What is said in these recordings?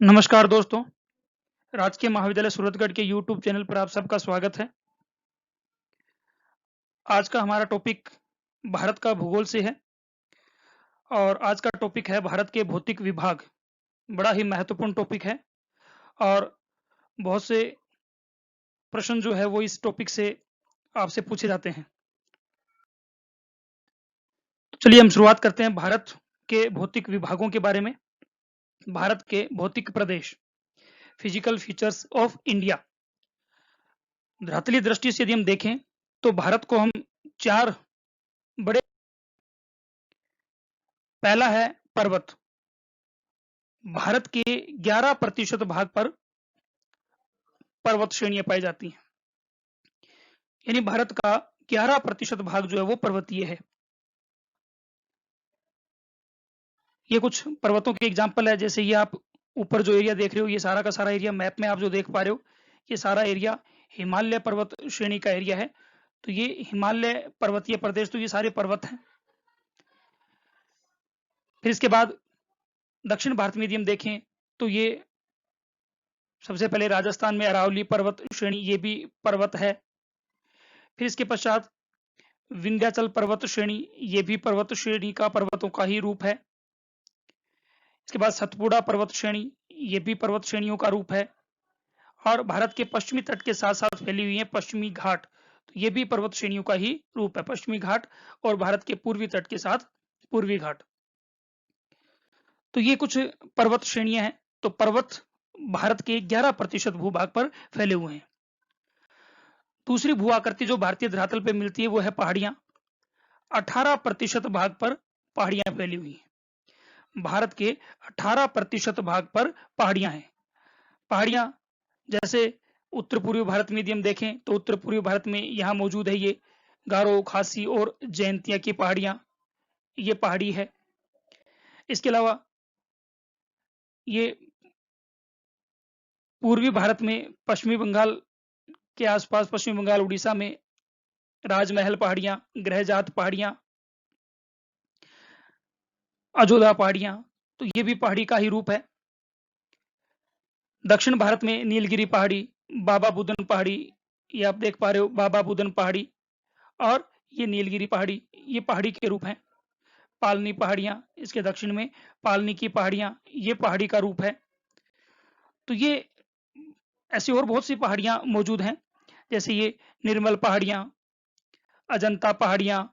नमस्कार दोस्तों, राजकीय महाविद्यालय सूरतगढ़ के यूट्यूब चैनल पर आप सबका स्वागत है। आज का हमारा टॉपिक भारत का भूगोल से है और आज का टॉपिक है भारत के भौतिक विभाग। बड़ा ही महत्वपूर्ण टॉपिक है और बहुत से प्रश्न जो है वो इस टॉपिक से आपसे पूछे जाते हैं। तो चलिए हम शुरुआत करते हैं भारत के भौतिक विभागों के बारे में। भारत के भौतिक प्रदेश, फिजिकल फीचर्स ऑफ इंडिया। धरातलीय दृष्टि से यदि हम देखें तो भारत को हम 4 बड़े। पहला है पर्वत। भारत के 11% भाग पर पर्वत श्रेणियां पाई जाती हैं, यानी भारत का 11% भाग जो है वो पर्वतीय है। ये कुछ पर्वतों के एग्जाम्पल है, जैसे ये आप ऊपर जो एरिया देख रहे हो, ये सारा का सारा एरिया मैप में आप जो देख पा रहे हो, ये सारा एरिया हिमालय पर्वत श्रेणी का एरिया है। तो ये हिमालय पर्वतीय प्रदेश, तो ये सारे पर्वत हैं। फिर इसके बाद दक्षिण भारत में यदि हम देखें तो ये सबसे पहले राजस्थान में अरावली पर्वत श्रेणी, ये भी पर्वत है। फिर इसके पश्चात विंध्याचल पर्वत श्रेणी, ये भी पर्वत श्रेणी का पर्वतों का ही रूप है। इसके बाद सतपुड़ा पर्वत श्रेणी, ये भी पर्वत श्रेणियों का रूप है। और भारत के पश्चिमी तट के साथ साथ फैली हुई है पश्चिमी घाट, तो ये भी पर्वत श्रेणियों का ही रूप है, पश्चिमी घाट। और भारत के पूर्वी तट के साथ पूर्वी घाट। तो ये कुछ पर्वत श्रेणियां हैं। तो पर्वत भारत के 11% भूभाग पर फैले हुए हैं। दूसरी भू आकृति जो भारतीय धरातल पे मिलती है वो है पहाड़ियां। 18% भाग पर पहाड़ियां फैली हुई हैं। भारत के 18% भाग पर पहाड़ियां हैं। पहाड़ियां जैसे उत्तर पूर्वी भारत में यदि हम देखें तो उत्तर पूर्वी भारत में यहाँ मौजूद है ये गारो, खासी और जयंतिया की पहाड़ियां, ये पहाड़ी है। इसके अलावा ये पूर्वी भारत में पश्चिमी बंगाल के आसपास, पश्चिमी बंगाल उड़ीसा में राजमहल पहाड़ियां, ग्रहजात पहाड़ियां, अजोधा पहाड़ियां, तो ये भी पहाड़ी का ही रूप है। दक्षिण भारत में नीलगिरी पहाड़ी, बाबा बुदन पहाड़ी, ये आप देख पा रहे हो बाबा बुदन पहाड़ी, और ये नीलगिरी पहाड़ी, ये पहाड़ी के रूप हैं। पालनी पहाड़ियां, इसके दक्षिण में पालनी की पहाड़ियां, ये पहाड़ी का रूप है। तो ये ऐसी और बहुत सी पहाड़ियां मौजूद हैं, जैसे ये निर्मल पहाड़ियां, अजंता पहाड़ियां,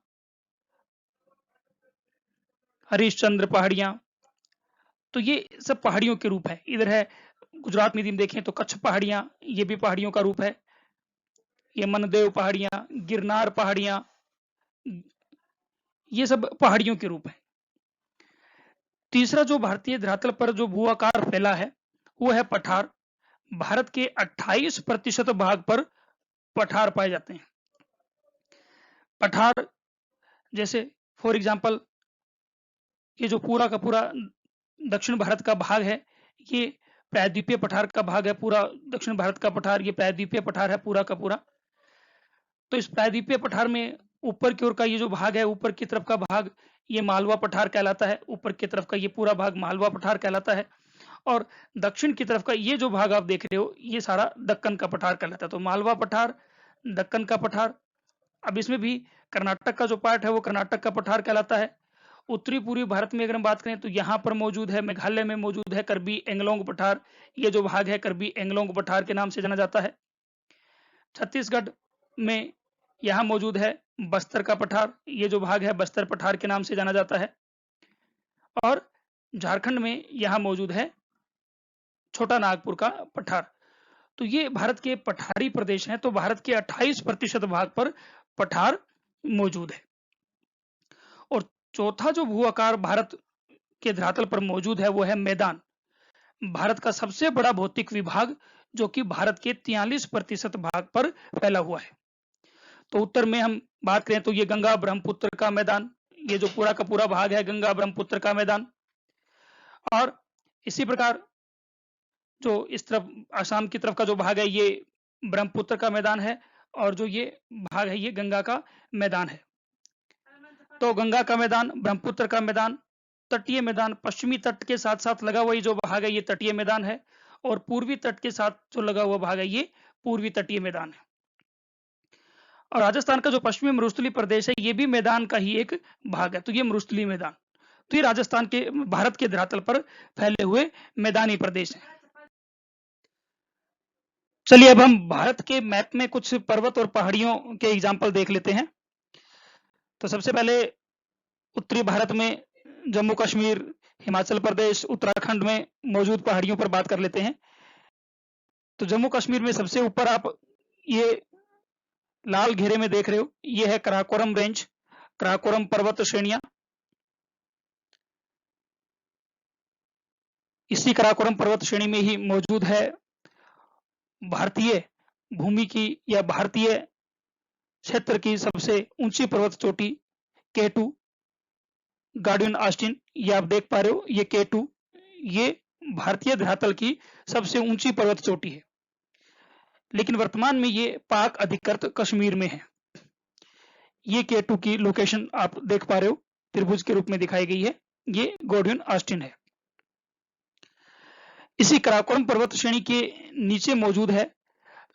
हरिश्चंद्र पहाड़ियां, तो ये सब पहाड़ियों के रूप है। इधर है गुजरात में यदि हम देखें तो कच्छ पहाड़ियां, ये भी पहाड़ियों का रूप है। ये मनदेव पहाड़ियां, गिरनार पहाड़ियां, ये सब पहाड़ियों के रूप है। तीसरा जो भारतीय धरातल पर जो भू आकार फैला है वो है पठार। भारत के 28% भाग पर पठार पाए जाते हैं। पठार जैसे फॉर एग्जाम्पल ये जो पूरा का पूरा दक्षिण भारत का भाग है, ये प्रायद्वीपीय पठार का भाग है। पूरा दक्षिण भारत का पठार ये प्रायद्वीपीय पठार है पूरा का पूरा। तो इस प्रायद्वीपीय पठार में ऊपर की ओर का ये जो भाग है, ऊपर की तरफ का भाग, ये मालवा पठार कहलाता है। ऊपर की तरफ का ये पूरा भाग मालवा पठार कहलाता है। और दक्षिण की तरफ का ये जो भाग आप देख रहे हो, ये सारा दक्कन का पठार कहलाता है। तो मालवा पठार, दक्कन का पठार। अब इसमें भी कर्नाटक का जो पार्ट है वो कर्नाटक का पठार कहलाता है। उत्तरी पूर्वी भारत में अगर हम बात करें तो यहाँ पर मौजूद है, मेघालय में मौजूद है करबी एंगलोंग पठार। ये जो भाग है करबी एंगलोंग पठार के नाम से जाना जाता है। छत्तीसगढ़ में यहाँ मौजूद है बस्तर का पठार, ये जो भाग है बस्तर पठार के नाम से जाना जाता है। और झारखंड में यहाँ मौजूद है छोटा नागपुर का पठार। तो ये भारत के पठारी प्रदेश हैं। तो भारत के 28% भाग पर पठार मौजूद है। और चौथा जो भू आकार भारत के धरातल पर मौजूद है वो है मैदान। भारत का सबसे बड़ा भौतिक विभाग, जो कि भारत के 43% भाग पर फैला हुआ है। तो उत्तर में हम बात करें तो ये गंगा ब्रह्मपुत्र का मैदान, ये जो पूरा का पूरा भाग है गंगा ब्रह्मपुत्र का मैदान। और इसी प्रकार जो इस तरफ आसाम की तरफ का जो भाग है ये ब्रह्मपुत्र का मैदान है, और जो ये भाग है ये गंगा का मैदान है। तो गंगा का मैदान, ब्रह्मपुत्र का मैदान, तटीय मैदान पश्चिमी तट के साथ साथ लगा हुआ ये जो भाग है ये तटीय मैदान है, और पूर्वी तट के साथ जो लगा हुआ भाग है ये पूर्वी तटीय मैदान है। और राजस्थान का जो पश्चिमी मरुस्थलीय प्रदेश है ये भी मैदान का ही एक भाग है, तो ये मरुस्थलीय मैदान, तो ये राजस्थान के भारत के धरातल पर फैले हुए मैदानी प्रदेश हैं। चलिए अब हम भारत के मैप में कुछ पर्वत और पहाड़ियों के एग्जाम्पल देख लेते हैं। तो सबसे पहले उत्तरी भारत में जम्मू कश्मीर, हिमाचल प्रदेश, उत्तराखंड में मौजूद पहाड़ियों पर बात कर लेते हैं। तो जम्मू कश्मीर में सबसे ऊपर आप ये लाल घेरे में देख रहे हो, ये है कराकोरम रेंज, कराकोरम पर्वत श्रेणियां। इसी कराकोरम पर्वत श्रेणी में ही मौजूद है भारतीय भूमि की या भारतीय क्षेत्र की सबसे ऊंची पर्वत चोटी K2 गार्डियन ऑस्टिन। ये आप देख पा रहे हो, ये K2 ये भारतीय धरातल की सबसे ऊंची पर्वत चोटी है, लेकिन वर्तमान में ये पाक अधिकृत कश्मीर में है। ये K2 की लोकेशन आप देख पा रहे हो, त्रिभुज के रूप में दिखाई गई है, ये गार्डियन ऑस्टिन है। इसी कराकोरम पर्वत श्रेणी के नीचे मौजूद है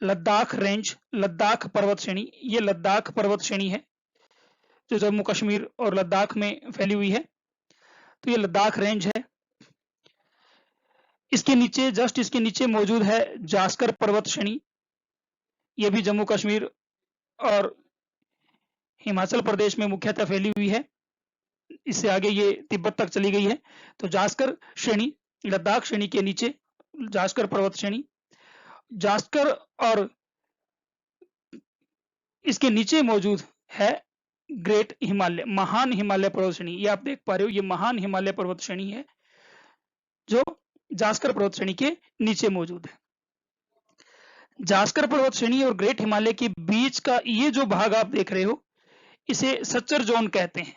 लद्दाख रेंज, लद्दाख पर्वत श्रेणी। ये लद्दाख पर्वत श्रेणी है जो जम्मू कश्मीर और लद्दाख में फैली हुई है, तो ये लद्दाख रेंज है। इसके नीचे जस्ट इसके नीचे मौजूद है जास्कर पर्वत श्रेणी, ये भी जम्मू कश्मीर और हिमाचल प्रदेश में मुख्यतः फैली हुई है, इससे आगे ये तिब्बत तक चली गई है। तो जास्कर श्रेणी, लद्दाख श्रेणी के नीचे जास्कर पर्वत श्रेणी, जास्कर और इसके नीचे मौजूद है ग्रेट हिमालय, महान हिमालय पर्वत श्रेणी। ये आप देख पा रहे हो, ये महान हिमालय पर्वत श्रेणी है जो जास्कर पर्वत श्रेणी के नीचे मौजूद है। जास्कर पर्वत श्रेणी और ग्रेट हिमालय के बीच का ये जो भाग आप देख रहे हो इसे सच्चर जोन कहते हैं।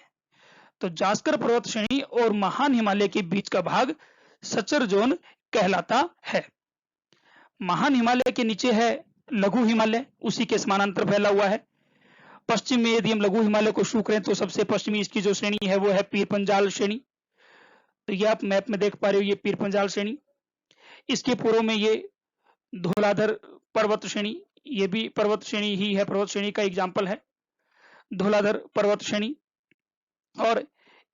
तो जास्कर पर्वत श्रेणी और महान हिमालय के बीच का भाग सच्चर जोन कहलाता है। महान हिमालय के नीचे है लघु हिमालय, उसी के समानांतर फैला हुआ है। पश्चिम में यदि हम लघु हिमालय को शुरू करें तो सबसे पश्चिमी इसकी जो श्रेणी है वो है पीर पंजाल श्रेणी। तो ये आप मैप में देख पा रहे हो, ये पीर पंजाल श्रेणी। इसके पूर्व में ये धौलाधर पर्वत श्रेणी, ये भी पर्वत श्रेणी ही है, पर्वत श्रेणी का एग्जाम्पल है धौलाधर पर्वत श्रेणी। और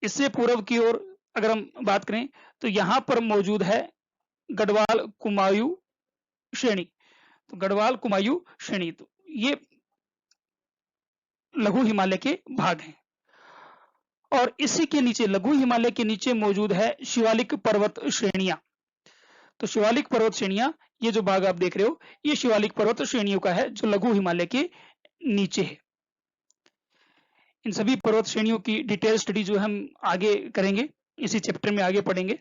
इससे पूर्व की ओर अगर हम बात करें तो यहां पर मौजूद है गढ़वाल कुमायूं श्रेणी। तो गढ़वाल कुमायूं श्रेणी, तो ये लघु हिमालय के भाग हैं। और इसी के नीचे लघु हिमालय के नीचे मौजूद है शिवालिक पर्वत श्रेणियां। तो शिवालिक पर्वत श्रेणियां, ये जो भाग आप देख रहे हो ये शिवालिक पर्वत श्रेणियों का है जो लघु हिमालय के नीचे है। इन सभी पर्वत श्रेणियों की डिटेल स्टडी जो हम आगे करेंगे, इसी चैप्टर में आगे पढ़ेंगे।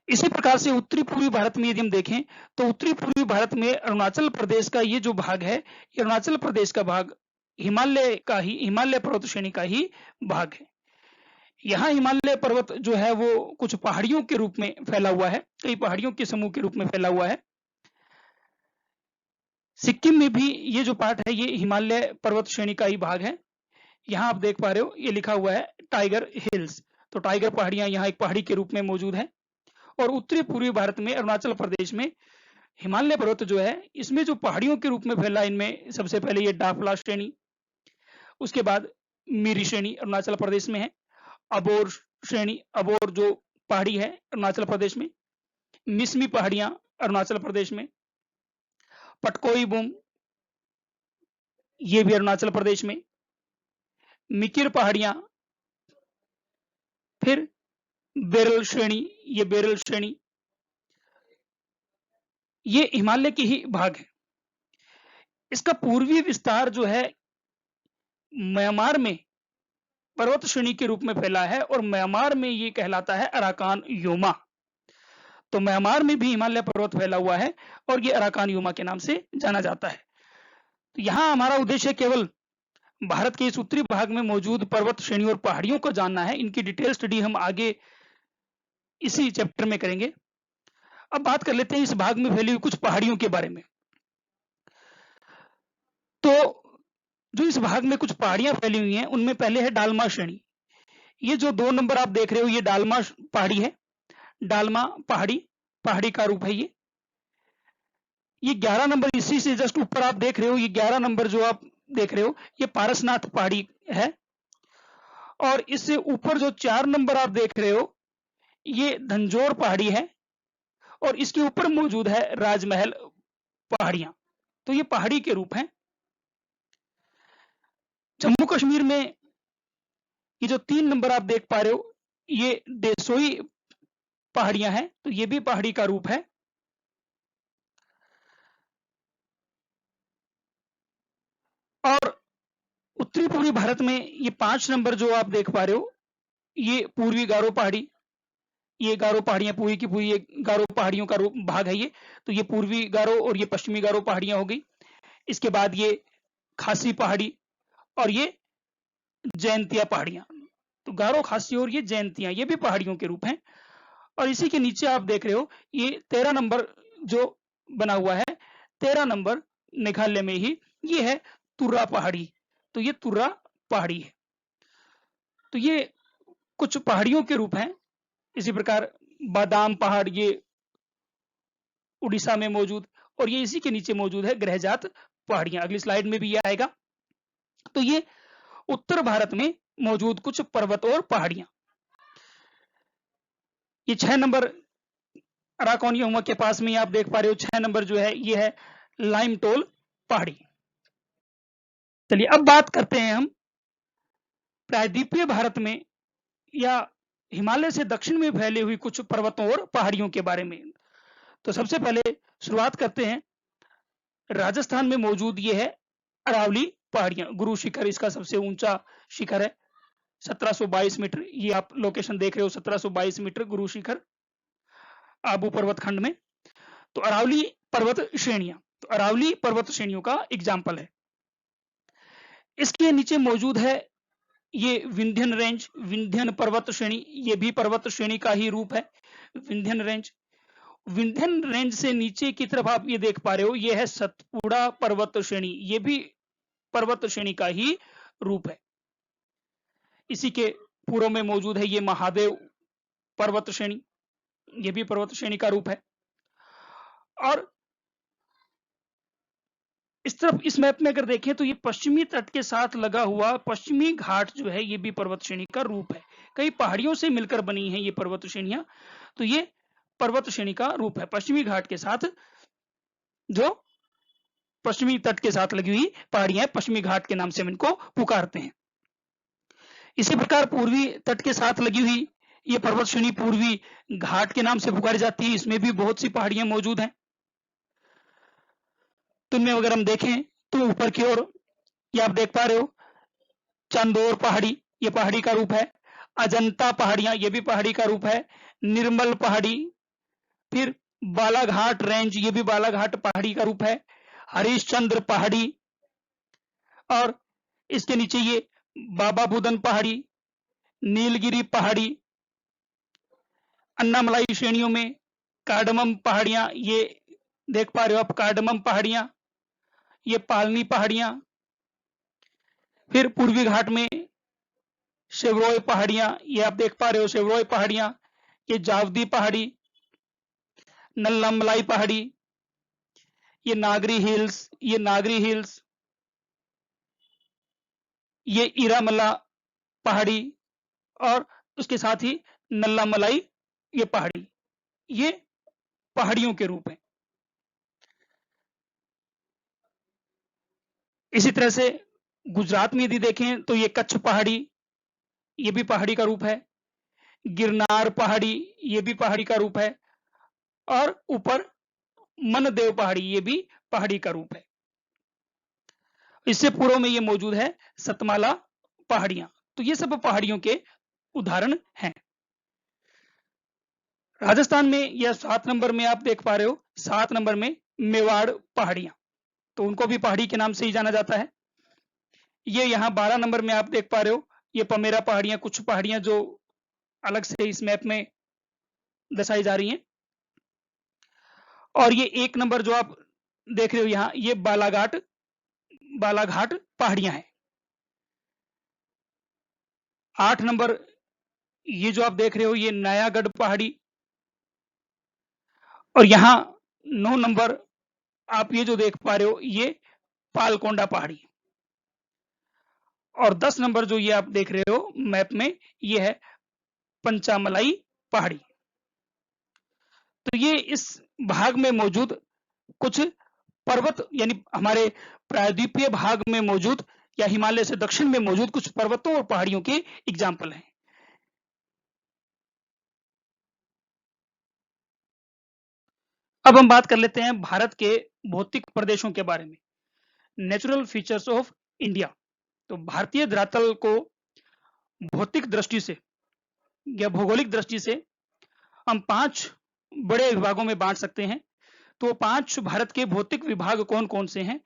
इसी प्रकार से उत्तरी पूर्वी भारत में यदि हम देखें तो उत्तरी पूर्वी भारत में अरुणाचल प्रदेश का ये जो भाग है, ये अरुणाचल प्रदेश का भाग हिमालय का ही, हिमालय पर्वत श्रेणी का ही भाग है। यहाँ हिमालय पर्वत जो है वो कुछ पहाड़ियों के रूप में फैला हुआ है, कई पहाड़ियों के समूह के रूप में फैला हुआ है। सिक्किम में भी ये जो पार्ट है ये हिमालय पर्वत श्रेणी का ही भाग है। यहाँ आप देख पा रहे हो ये लिखा हुआ है टाइगर हिल्स, तो टाइगर पहाड़ियां यहाँ एक पहाड़ी के रूप में मौजूद है। और उत्तरी पूर्वी भारत में अरुणाचल प्रदेश में हिमालय पर्वत जो है इसमें जो पहाड़ियों के रूप में फैला, इनमें सबसे पहले ये डाफला श्रेणी, उसके बाद मीरी श्रेणी अरुणाचल प्रदेश में है, अबोर श्रेणी, अबोर जो पहाड़ी है अरुणाचल प्रदेश में, मिसमी पहाड़ियां अरुणाचल प्रदेश में, पटकोई बूम ये भी अरुणाचल प्रदेश में, मिकिर पहाड़ियां, फिर बेरल श्रेणी, ये बेरल श्रेणी, ये हिमालय के ही भाग है। इसका पूर्वी विस्तार जो है म्यांमार में पर्वत श्रेणी के रूप में फैला है और म्यांमार में ये कहलाता है अराकान योमा। तो म्यांमार में भी हिमालय पर्वत फैला हुआ है और ये अराकान योमा के नाम से जाना जाता है। तो यहां हमारा उद्देश्य केवल भारत के इस उत्तरी भाग में मौजूद पर्वत श्रेणी और पहाड़ियों को जानना है। इनकी डिटेल स्टडी हम आगे इसी चैप्टर में करेंगे। अब बात कर लेते हैं इस भाग में फैली हुई कुछ पहाड़ियों के बारे में। तो जो इस भाग में कुछ पहाड़ियां फैली हुई हैं उनमें पहले है डालमा श्रेणी। ये जो 2 नंबर आप देख रहे हो ये डालमा पहाड़ी है, डालमा पहाड़ी का रूप है ये 11 नंबर इसी से जस्ट ऊपर आप देख रहे हो, ये 11 नंबर जो आप देख रहे हो ये पारसनाथ पहाड़ी है। और इससे ऊपर जो 4 नंबर आप देख रहे हो ये धंजोर पहाड़ी है और इसके ऊपर मौजूद है राजमहल पहाड़ियां। तो ये पहाड़ी के रूप हैं। जम्मू कश्मीर में ये जो 3 नंबर आप देख पा रहे हो ये देसोई पहाड़ियां हैं, तो ये भी पहाड़ी का रूप है। और उत्तरी पूर्वी भारत में ये 5 नंबर जो आप देख पा रहे हो ये पूर्वी गारो पहाड़ी, ये गारो पहाड़ियां पूरी की पूरी, ये गारो पहाड़ियों का रूप भाग है ये। तो ये पूर्वी गारो और ये पश्चिमी गारो पहाड़ियां हो गई। इसके बाद ये खासी पहाड़ी और ये जयंतिया पहाड़ियां। तो गारो, खासी और ये जयंतियां ये भी पहाड़ियों के रूप हैं। और इसी के नीचे आप देख रहे हो ये 13 नंबर जो बना हुआ है, 13 नंबर मेघालय में ही ये है तुर्रा पहाड़ी। तो ये तुर्रा पहाड़ी है। तो ये कुछ पहाड़ियों के रूप हैं। इसी प्रकार बादाम पहाड़ ये उड़ीसा में मौजूद, और ये इसी के नीचे मौजूद है ग्रहजात पहाड़ियां, अगली स्लाइड में भी ये आएगा। तो ये उत्तर भारत में मौजूद कुछ पर्वत और पहाड़ियां। ये 6 नंबर अराकोनियोमा के पास में आप देख पा रहे हो, 6 नंबर जो है ये है लाइमटोल पहाड़ी। चलिए अब बात करते हैं हम प्रायद्वीपीय भारत में या हिमालय से दक्षिण में फैली हुई कुछ पर्वतों और पहाड़ियों के बारे में। तो सबसे पहले शुरुआत करते हैं, राजस्थान में मौजूद ये है अरावली पहाड़ियां। गुरु शिखर इसका सबसे ऊंचा शिखर है, 1722 मीटर। ये आप लोकेशन देख रहे हो, 1722 मीटर गुरु शिखर आबू पर्वत खंड में। तो अरावली पर्वत श्रेणियां, तो अरावली पर्वत श्रेणियों का एग्जाम्पल है। इसके नीचे मौजूद है ये विंध्यन रेंज, विंध्यन पर्वत श्रेणी, ये भी पर्वत श्रेणी का ही रूप है विंध्यन रेंज। विंध्यन रेंज से नीचे की तरफ आप ये देख पा रहे हो ये है सतपुड़ा पर्वत श्रेणी, ये भी पर्वत श्रेणी का ही रूप है। इसी के पूर्व में मौजूद है ये महादेव पर्वत श्रेणी, ये भी पर्वत श्रेणी का रूप है। और इस तरफ इस मैप में अगर देखें तो ये पश्चिमी तट के साथ लगा हुआ पश्चिमी घाट जो है ये भी पर्वत श्रेणी का रूप है। कई पहाड़ियों से मिलकर बनी है ये पर्वत श्रेणियां, तो ये पर्वत श्रेणी का रूप है। पश्चिमी घाट के साथ जो पश्चिमी तट के साथ लगी हुई पहाड़ियां पश्चिमी घाट के नाम से हम इनको पुकारते हैं। इसी प्रकार पूर्वी तट के साथ लगी हुई ये पर्वत श्रेणी पूर्वी घाट के नाम से पुकारी जाती है, इसमें भी बहुत सी पहाड़ियां मौजूद हैं। तो इनमें अगर हम देखें तो ऊपर की ओर ये आप देख पा रहे हो चंदौर पहाड़ी, ये पहाड़ी का रूप है। अजंता पहाड़ियां, ये भी पहाड़ी का रूप है। निर्मल पहाड़ी, फिर बालाघाट रेंज, ये भी बालाघाट पहाड़ी का रूप है। हरिश्चंद्र पहाड़ी, और इसके नीचे ये बाबा बुदन पहाड़ी, नीलगिरी पहाड़ी। अन्नामलाई श्रेणियों में कार्डमम पहाड़ियां, ये देख पा रहे हो आप कार्डमम पहाड़ियां, ये पालनी पहाड़ियां। फिर पूर्वी घाट में शेवरॉय पहाड़ियां, ये आप देख पा रहे हो शेवरॉय पहाड़ियां। ये जावदी पहाड़ी, नल्लामलाई पहाड़ी, ये नागरी हिल्स, ये नागरी हिल्स, ये इरामला पहाड़ी, और उसके साथ ही नल्लामलाई ये पहाड़ी, ये पहाड़ियों के रूप हैं। इसी तरह से गुजरात में यदि देखें तो ये कच्छ पहाड़ी, ये भी पहाड़ी का रूप है। गिरनार पहाड़ी, ये भी पहाड़ी का रूप है। और ऊपर मनदेव पहाड़ी, ये भी पहाड़ी का रूप है। इससे पूर्व में ये मौजूद है सतमाला पहाड़ियां। तो ये सब पहाड़ियों के उदाहरण हैं। राजस्थान में यह 7 नंबर में आप देख पा रहे हो, 7 नंबर में मेवाड़ पहाड़ियां, तो उनको भी पहाड़ी के नाम से ही जाना जाता है। ये यहाँ 12 नंबर में आप देख पा रहे हो ये पमेरा पहाड़ियां, कुछ पहाड़ियां जो अलग से इस मैप में दर्शाई जा रही हैं। और ये 1 नंबर जो आप देख रहे हो यहाँ, ये बालाघाट पहाड़ियां हैं। 8 नंबर ये जो आप देख रहे हो ये नयागढ़ पहाड़ी, और यहाँ 9 नंबर आप ये जो देख पा रहे हो ये पालकोंडा पहाड़ी, और 10 नंबर जो ये आप देख रहे हो मैप में ये है पंचामलाई पहाड़ी। तो ये इस भाग में मौजूद कुछ पर्वत, यानी हमारे प्रायद्वीपीय भाग में मौजूद या हिमालय से दक्षिण में मौजूद कुछ पर्वतों और पहाड़ियों के एग्जाम्पल हैं। अब हम बात कर लेते हैं भारत के भौतिक प्रदेशों के बारे में, नेचुरल फीचर्स ऑफ इंडिया। तो भारतीय धरातल को भौतिक दृष्टि से या भौगोलिक दृष्टि से हम 5 बड़े विभागों में बांट सकते हैं। तो 5 भारत के भौतिक विभाग कौन कौन से हैं,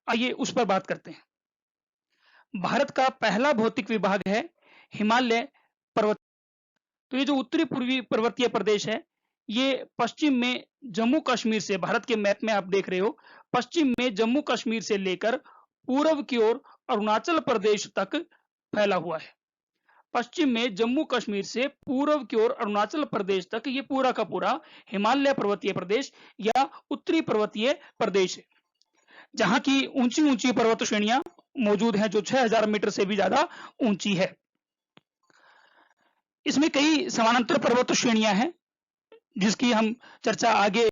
आइए उस पर बात करते हैं। भारत का पहला भौतिक विभाग है हिमालय पर्वत। तो ये जो उत्तरी पूर्वी पर्वतीय प्रदेश है ये पश्चिम में जम्मू कश्मीर से, भारत के मैप में आप देख रहे हो, पश्चिम में जम्मू कश्मीर से लेकर पूर्व की ओर अरुणाचल प्रदेश तक फैला हुआ है। पश्चिम में जम्मू कश्मीर से पूर्व की ओर अरुणाचल प्रदेश तक ये पूरा का पूरा हिमालय पर्वतीय प्रदेश या उत्तरी पर्वतीय प्रदेश है, जहां की ऊंची ऊंची पर्वत श्रेणियां मौजूद हैं जो 6000 मीटर से भी ज्यादा ऊंची है। इसमें कई समानांतर पर्वत श्रेणियां हैं जिसकी हम चर्चा आगे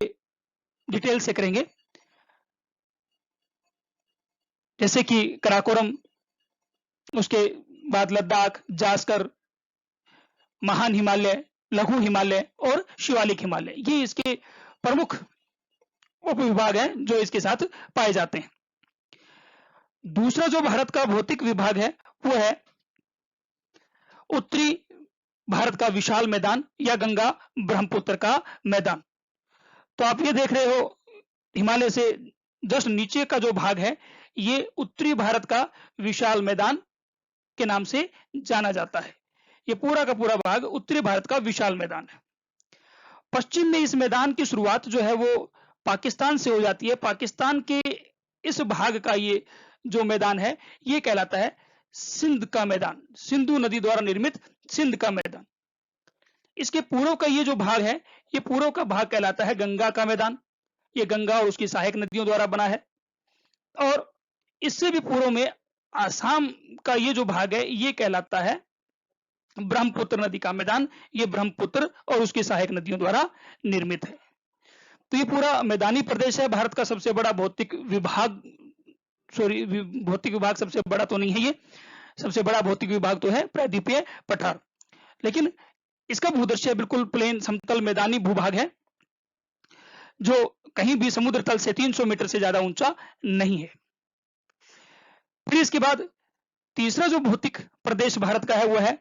डिटेल से करेंगे, जैसे कि कराकोरम, उसके बाद लद्दाख, जास्कर, महान हिमालय, लघु हिमालय और शिवालिक हिमालय, ये इसके प्रमुख उपविभाग हैं जो इसके साथ पाए जाते हैं। दूसरा जो भारत का भौतिक विभाग है वो है उत्तरी भारत का विशाल मैदान या गंगा ब्रह्मपुत्र का मैदान। तो आप ये देख रहे हो हिमालय से जस्ट नीचे का जो भाग है ये उत्तरी भारत का विशाल मैदान के नाम से जाना जाता है। ये पूरा का पूरा भाग उत्तरी भारत का विशाल मैदान है। पश्चिम में इस मैदान की शुरुआत जो है वो पाकिस्तान से हो जाती है। पाकिस्तान के इस भाग का ये जो मैदान है ये कहलाता है सिंध का मैदान, सिंधु नदी द्वारा निर्मित सिंध का मैदान। इसके पूर्व का ये जो भाग है ये पूर्व का भाग कहलाता है गंगा का मैदान। ये गंगा और उसकी सहायक नदियों द्वारा बना है। और इससे भी पूर्व में आसाम का ये जो भाग है ये कहलाता है ब्रह्मपुत्र नदी का मैदान। ये ब्रह्मपुत्र और उसकी सहायक नदियों द्वारा निर्मित है। तो ये पूरा मैदानी प्रदेश है। भारत का सबसे बड़ा भौतिक विभाग, भौतिक विभाग सबसे बड़ा तो नहीं है, ये सबसे बड़ा भौतिक विभाग तो है प्रायद्वीपीय पठार, लेकिन इसका भूदृश्य बिल्कुल प्लेन समतल मैदानी भूभाग है जो कहीं भी समुद्र तल से 300 मीटर से ज्यादा ऊंचा नहीं है। फिर इसके बाद तीसरा जो भौतिक प्रदेश भारत का है वो है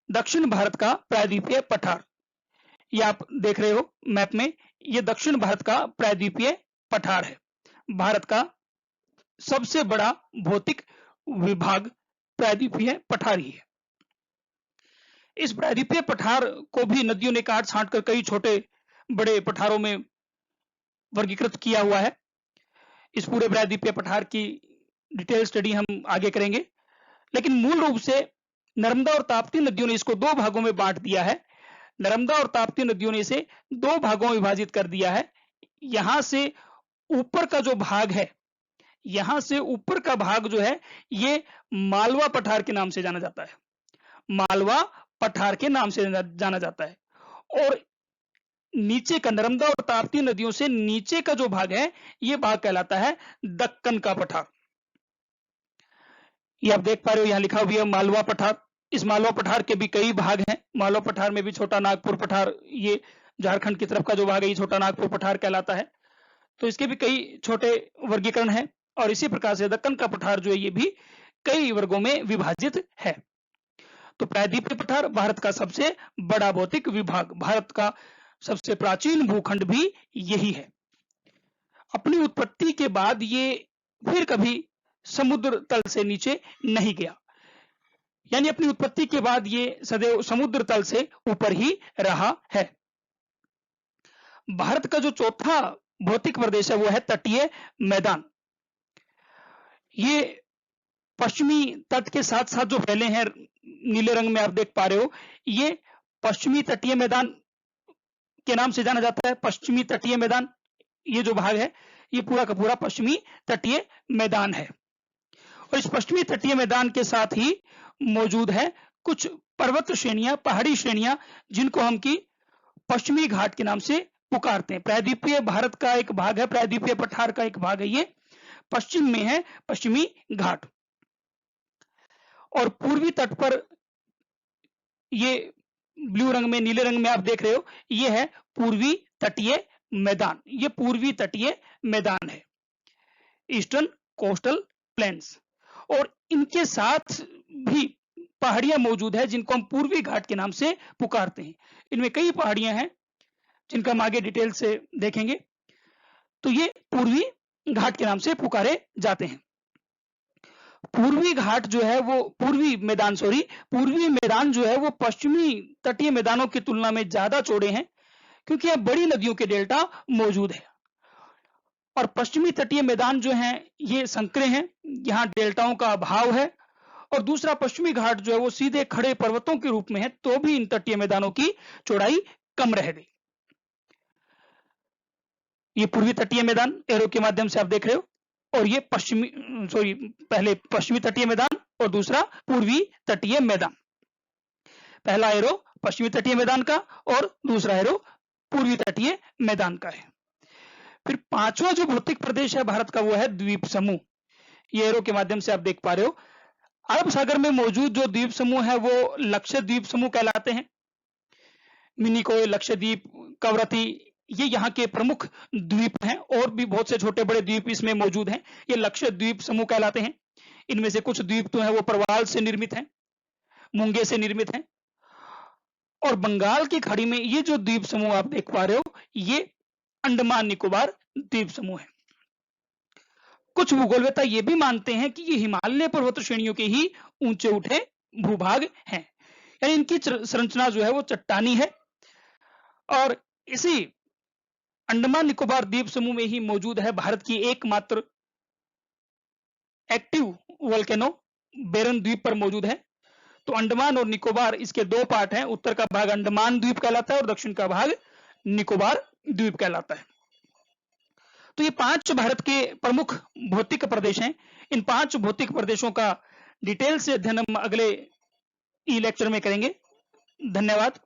दक्षिण भारत का प्रायद्वीपीय पठार। ये आप देख रहे हो मैप में, ये दक्षिण भारत का प्रायद्वीपीय पठार है। भारत का सबसे बड़ा भौतिक विभाग प्रायद्वीपीय पठार ही है। इस प्रायद्वीपीय पठार को भी नदियों ने काट छांट कर कई छोटे बड़े पठारों में वर्गीकृत किया हुआ है। इस पूरे प्रायद्वीपीय पठार की डिटेल स्टडी हम आगे करेंगे, लेकिन मूल रूप से नर्मदा और ताप्ती नदियों ने इसको 2 भागों में बांट दिया है। नर्मदा और ताप्ती नदियों ने इसे 2 भागों में विभाजित कर दिया है। यहां से ऊपर का जो भाग है, यहां से ऊपर का भाग जो है ये मालवा पठार के नाम से जाना जाता है। मालवा पठार के नाम से जाना जाता है। और नीचे का नर्मदा और ताप्ती नदियों से नीचे का जो भाग है ये भाग कहलाता है दक्कन का पठार। ये आप देख पा रहे हो यहां लिखा हुआ है मालवा पठार। इस मालवा पठार के भी कई भाग हैं। मालवा पठार में भी छोटा नागपुर पठार, ये झारखंड की तरफ का जो भाग है ये छोटा नागपुर पठार कहलाता है। तो इसके भी कई छोटे वर्गीकरण हैं। और इसी प्रकार से दक्कन का पठार जो है ये भी कई वर्गों में विभाजित है। तो प्रायद्वीपीय पठार भारत का सबसे बड़ा भौतिक विभाग, भारत का सबसे प्राचीन भूखंड भी यही है। अपनी उत्पत्ति के बाद ये फिर कभी समुद्र तल से नीचे नहीं गया, यानी अपनी उत्पत्ति के बाद ये सदैव समुद्र तल से ऊपर ही रहा है। भारत का जो चौथा भौतिक प्रदेश है वो है तटीय मैदान। ये पश्चिमी तट के साथ साथ जो फैले हैं नीले रंग में आप देख पा रहे हो, ये पश्चिमी तटीय मैदान के नाम से जाना जाता है। पश्चिमी तटीय मैदान, ये जो भाग है ये पूरा का पूरा पश्चिमी तटीय मैदान है। और इस पश्चिमी तटीय मैदान के साथ ही मौजूद है कुछ पर्वत श्रेणियां, पहाड़ी श्रेणियां, जिनको हम की पश्चिमी घाट के नाम से पुकारते हैं। प्रायद्वीपीय भारत का एक भाग है, प्रायद्वीपीय पठार का एक भाग है, ये पश्चिम में है पश्चिमी घाट। और पूर्वी तट पर ये ब्लू रंग में, नीले रंग में आप देख रहे हो, ये है पूर्वी तटीय मैदान, ये पूर्वी तटीय मैदान है, ईस्टर्न कोस्टल प्लेन्स। और इनके साथ भी पहाड़ियां मौजूद है जिनको हम पूर्वी घाट के नाम से पुकारते हैं। इनमें कई पहाड़ियां हैं जिनका हम आगे डिटेल से देखेंगे। तो ये पूर्वी घाट के नाम से पुकारे जाते हैं। पूर्वी घाट जो है वो पूर्वी मैदान जो है वो पश्चिमी तटीय मैदानों की तुलना में ज्यादा चौड़े हैं, क्योंकि यहाँ बड़ी नदियों के डेल्टा मौजूद है। और पश्चिमी तटीय मैदान जो हैं ये संकरे हैं, यहाँ डेल्टाओं का अभाव है। और दूसरा, पश्चिमी घाट जो है वो सीधे खड़े पर्वतों के रूप में है, तो भी इन तटीय मैदानों की चौड़ाई कम रह गई। ये पूर्वी तटीय मैदान एरो के माध्यम से आप देख रहे हो, और ये पहले पश्चिमी तटीय मैदान और दूसरा पूर्वी तटीय मैदान। पहला एरो पश्चिमी तटीय मैदान का और दूसरा एरो पूर्वी तटीय मैदान का है। फिर पांचवा जो भौतिक प्रदेश है भारत का वो है द्वीप समूह। ये एरो के माध्यम से आप देख पा रहे हो। अरब सागर में मौजूद जो द्वीप समूह है वो लक्षद्वीप समूह कहलाते हैं। मिनिकोय, लक्षद्वीप, कवरत्ती, ये यहाँ के प्रमुख द्वीप हैं, और भी बहुत से छोटे बड़े द्वीप इसमें मौजूद हैं। ये लक्षद्वीप समूह कहलाते हैं। इनमें से कुछ द्वीप तो हैं वो प्रवाल से निर्मित हैं, मूंगे से निर्मित हैं। और बंगाल की खाड़ी में ये जो द्वीप समूह आप देख पा रहे हो, ये अंडमान निकोबार द्वीप समूह है। कुछ भूगोलवेत्ता ये भी मानते हैं कि ये हिमालय पर्वत श्रेणियों के ही ऊंचे उठे भूभाग हैं, यानी इनकी संरचना जो है वो चट्टानी है। और इसी अंडमान निकोबार द्वीप समूह में ही मौजूद है भारत की एकमात्र एक्टिव वोल्केनो, बेरन द्वीप पर मौजूद है। तो अंडमान और निकोबार इसके दो पार्ट हैं, उत्तर का भाग अंडमान द्वीप कहलाता है और दक्षिण का भाग निकोबार द्वीप कहलाता है। तो ये 5 भारत के प्रमुख भौतिक प्रदेश हैं। इन 5 भौतिक प्रदेशों का डिटेल से अध्ययन हम अगले ई लेक्चर में करेंगे। धन्यवाद।